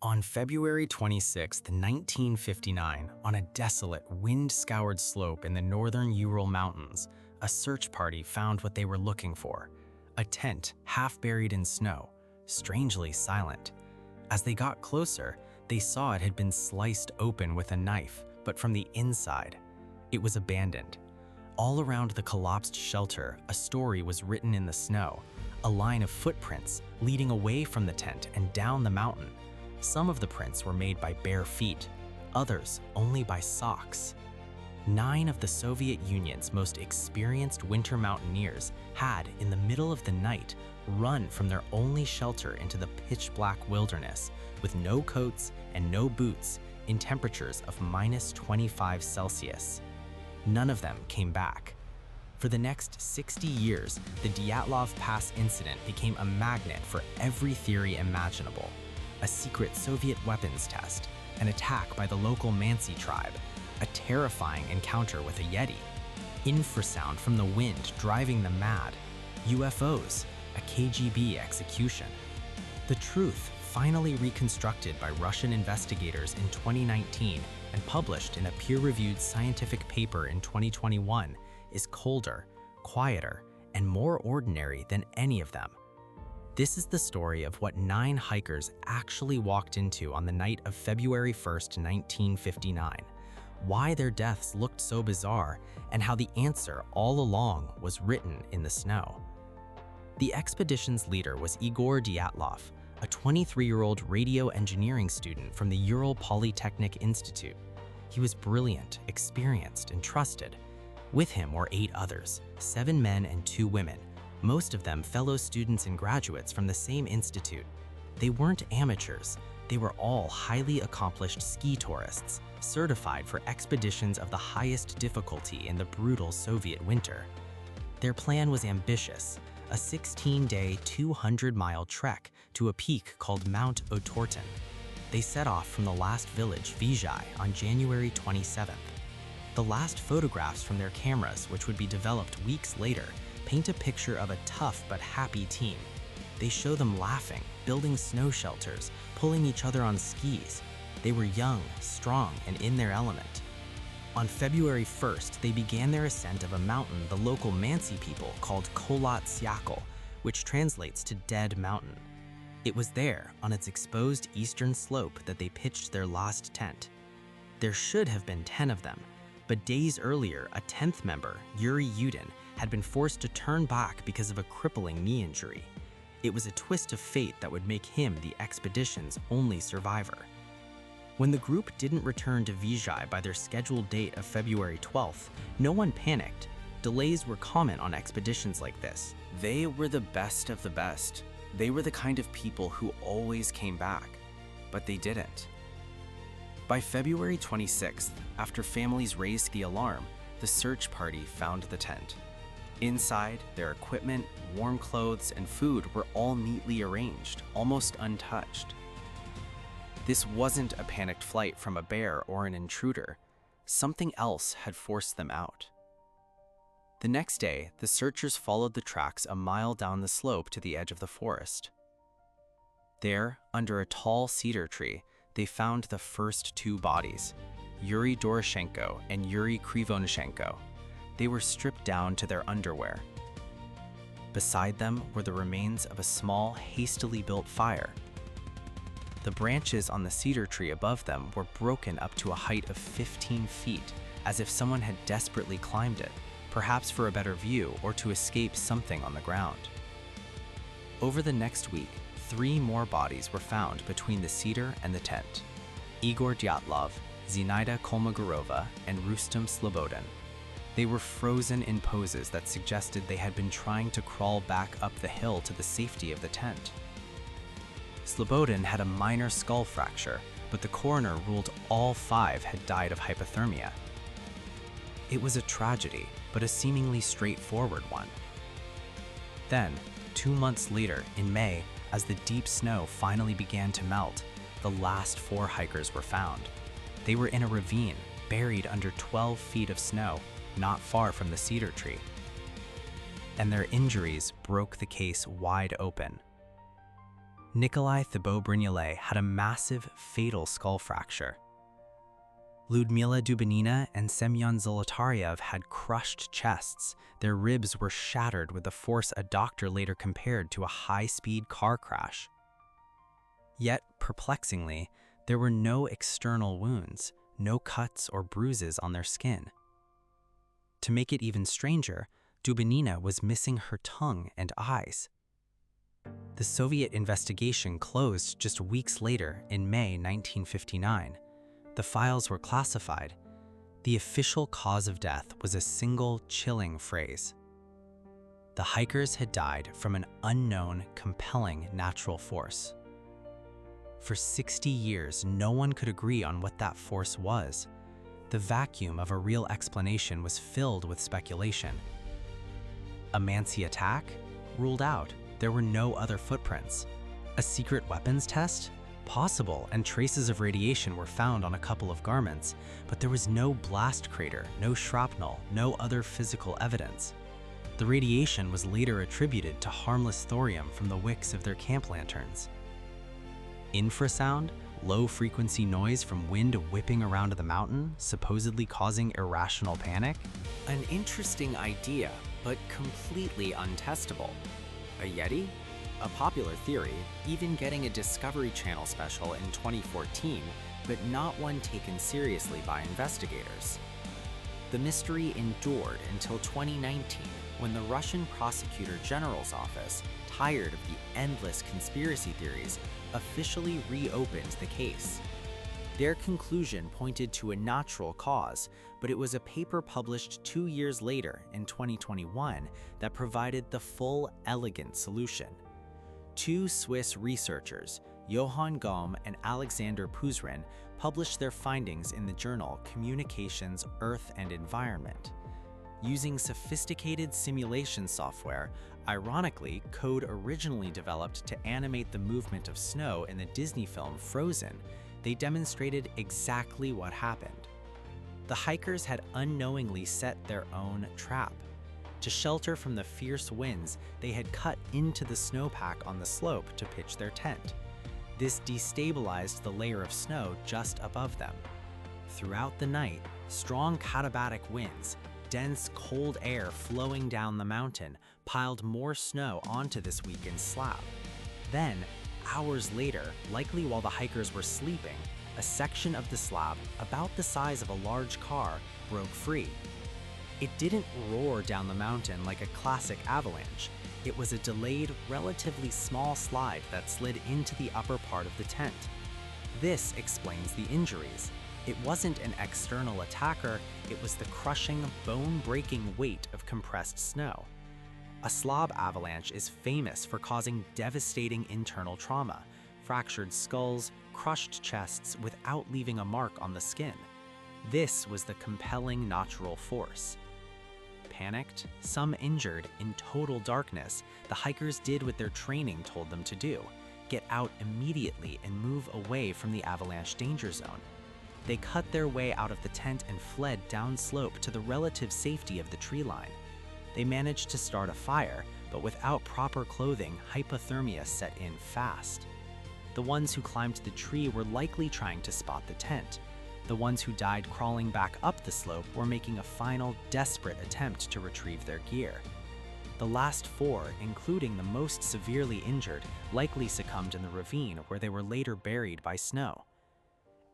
On February 26, 1959, on a desolate, wind-scoured slope in the northern Ural Mountains, a search party found what they were looking for: a tent half buried in snow, strangely silent. As they got closer, they saw it had been sliced open with a knife, but from the inside. It was abandoned. All around the collapsed shelter, a story was written in the snow, a line of footprints leading away from the tent and down the mountain. Some of the prints were made by bare feet, others only by socks. 9 of the Soviet Union's most experienced winter mountaineers had, in the middle of the night, run from their only shelter into the pitch-black wilderness with no coats and no boots in temperatures of -25°C. None of them came back. For the next 60 years, the Dyatlov Pass incident became a magnet for every theory imaginable: a secret Soviet weapons test, an attack by the local Mansi tribe, a terrifying encounter with a Yeti, infrasound from the wind driving them mad, UFOs, a KGB execution. The truth, finally reconstructed by Russian investigators in 2019 and published in a peer-reviewed scientific paper in 2021, is colder, quieter, and more ordinary than any of them. This is the story of what 9 hikers actually walked into on the night of February 1st, 1959, why their deaths looked so bizarre, and how the answer all along was written in the snow. The expedition's leader was Igor Dyatlov, a 23-year-old radio engineering student from the Ural Polytechnic Institute. He was brilliant, experienced, and trusted. With him were 8 others, 7 men and 2 women, most of them fellow students and graduates from the same institute. They weren't amateurs. They were all highly accomplished ski tourists, certified for expeditions of the highest difficulty in the brutal Soviet winter. Their plan was ambitious: a 16-day, 200-mile trek to a peak called Mount Otorten. They set off from the last village, Vizhai, on January 27th. The last photographs from their cameras, which would be developed weeks later, paint a picture of a tough but happy team. They show them laughing, building snow shelters, pulling each other on skis. They were young, strong, and in their element. On February 1st, they began their ascent of a mountain the local Mansi people called Kholat Syakhl, which translates to Dead Mountain. It was there, on its exposed eastern slope, that they pitched their last tent. There should have been 10 of them, but days earlier, a 10th member, Yuri Yudin, had been forced to turn back because of a crippling knee injury. It was a twist of fate that would make him the expedition's only survivor. When the group didn't return to Vizhai by their scheduled date of February 12th, no one panicked. Delays were common on expeditions like this. They were the best of the best. They were the kind of people who always came back, but they didn't. By February 26th, after families raised the alarm, the search party found the tent. Inside, their equipment, warm clothes, and food were all neatly arranged, almost untouched. This wasn't a panicked flight from a bear or an intruder. Something else had forced them out. The next day, the searchers followed the tracks a mile down the slope to the edge of the forest. There, under a tall cedar tree, they found the first 2 bodies, Yuri Doroshenko and Yuri Krivonischenko. They were stripped down to their underwear. Beside them were the remains of a small, hastily built fire. The branches on the cedar tree above them were broken up to a height of 15 feet, as if someone had desperately climbed it, perhaps for a better view or to escape something on the ground. Over the next week, 3 more bodies were found between the cedar and the tent: Igor Dyatlov, Zinaida Kolmogorova, and Rustem Slobodin. They were frozen in poses that suggested they had been trying to crawl back up the hill to the safety of the tent. Slobodin had a minor skull fracture, but the coroner ruled all 5 had died of hypothermia. It was a tragedy, but a seemingly straightforward one. Then, 2 months later, in May, as the deep snow finally began to melt, the last 4 hikers were found. They were in a ravine, buried under 12 feet of snow, not far from the cedar tree. And their injuries broke the case wide open. Nikolai Thibault-Brignolet had a massive, fatal skull fracture. Lyudmila Dubinina and Semyon Zolotaryev had crushed chests. Their ribs were shattered with a force a doctor later compared to a high-speed car crash. Yet, perplexingly, there were no external wounds, no cuts or bruises on their skin. To make it even stranger, Dubinina was missing her tongue and eyes. The Soviet investigation closed just weeks later in May 1959. The files were classified. The official cause of death was a single chilling phrase. The hikers had died from an unknown, compelling natural force. For 60 years, no one could agree on what that force was. The vacuum of a real explanation was filled with speculation. A Mansi attack? Ruled out. There were no other footprints. A secret weapons test? Possible, and traces of radiation were found on a couple of garments, but there was no blast crater, no shrapnel, no other physical evidence. The radiation was later attributed to harmless thorium from the wicks of their camp lanterns. Infrasound? Low-frequency noise from wind whipping around the mountain, supposedly causing irrational panic? An interesting idea, but completely untestable. A Yeti? A popular theory, even getting a Discovery Channel special in 2014, but not one taken seriously by investigators. The mystery endured until 2019, when the Russian Prosecutor General's office, tired of the endless conspiracy theories, officially reopened the case. Their conclusion pointed to a natural cause, but it was a paper published 2 years later, in 2021, that provided the full, elegant solution. Two Swiss researchers, Johann Gaume and Alexander Puzrin, published their findings in the journal Communications, Earth and Environment. Using sophisticated simulation software, ironically, code originally developed to animate the movement of snow in the Disney film Frozen, they demonstrated exactly what happened. The hikers had unknowingly set their own trap. To shelter from the fierce winds, they had cut into the snowpack on the slope to pitch their tent. This destabilized the layer of snow just above them. Throughout the night, strong katabatic winds, dense cold air flowing down the mountain, piled more snow onto this weakened slab. Then, hours later, likely while the hikers were sleeping, a section of the slab, about the size of a large car, broke free. It didn't roar down the mountain like a classic avalanche. It was a delayed, relatively small slide that slid into the upper part of the tent. This explains the injuries. It wasn't an external attacker, it was the crushing, bone-breaking weight of compressed snow. A slob avalanche is famous for causing devastating internal trauma, fractured skulls, crushed chests without leaving a mark on the skin. This was the compelling natural force. Panicked, some injured, in total darkness, the hikers did what their training told them to do: get out immediately and move away from the avalanche danger zone. They cut their way out of the tent and fled downslope to the relative safety of the tree line. They managed to start a fire, but without proper clothing, hypothermia set in fast. The ones who climbed the tree were likely trying to spot the tent. The ones who died crawling back up the slope were making a final, desperate attempt to retrieve their gear. The last four, including the most severely injured, likely succumbed in the ravine where they were later buried by snow.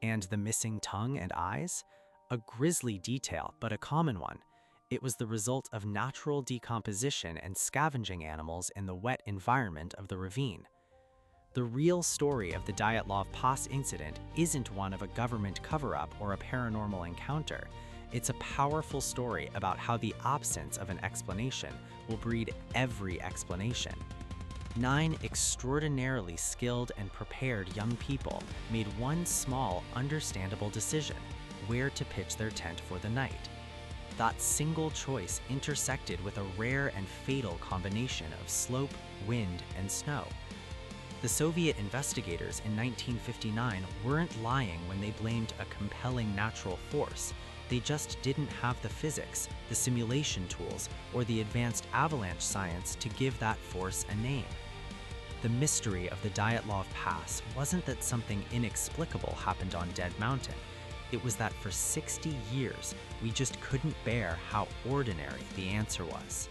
And the missing tongue and eyes? A grisly detail, but a common one. It was the result of natural decomposition and scavenging animals in the wet environment of the ravine. The real story of the Dyatlov Pass incident isn't one of a government cover-up or a paranormal encounter. It's a powerful story about how the absence of an explanation will breed every explanation. 9 extraordinarily skilled and prepared young people made one small, understandable decision: where to pitch their tent for the night. That single choice intersected with a rare and fatal combination of slope, wind, and snow. The Soviet investigators in 1959 weren't lying when they blamed a compelling natural force. They just didn't have the physics, the simulation tools, or the advanced avalanche science to give that force a name. The mystery of the Dyatlov Pass wasn't that something inexplicable happened on Dead Mountain. It was that for 60 years, we just couldn't bear how ordinary the answer was.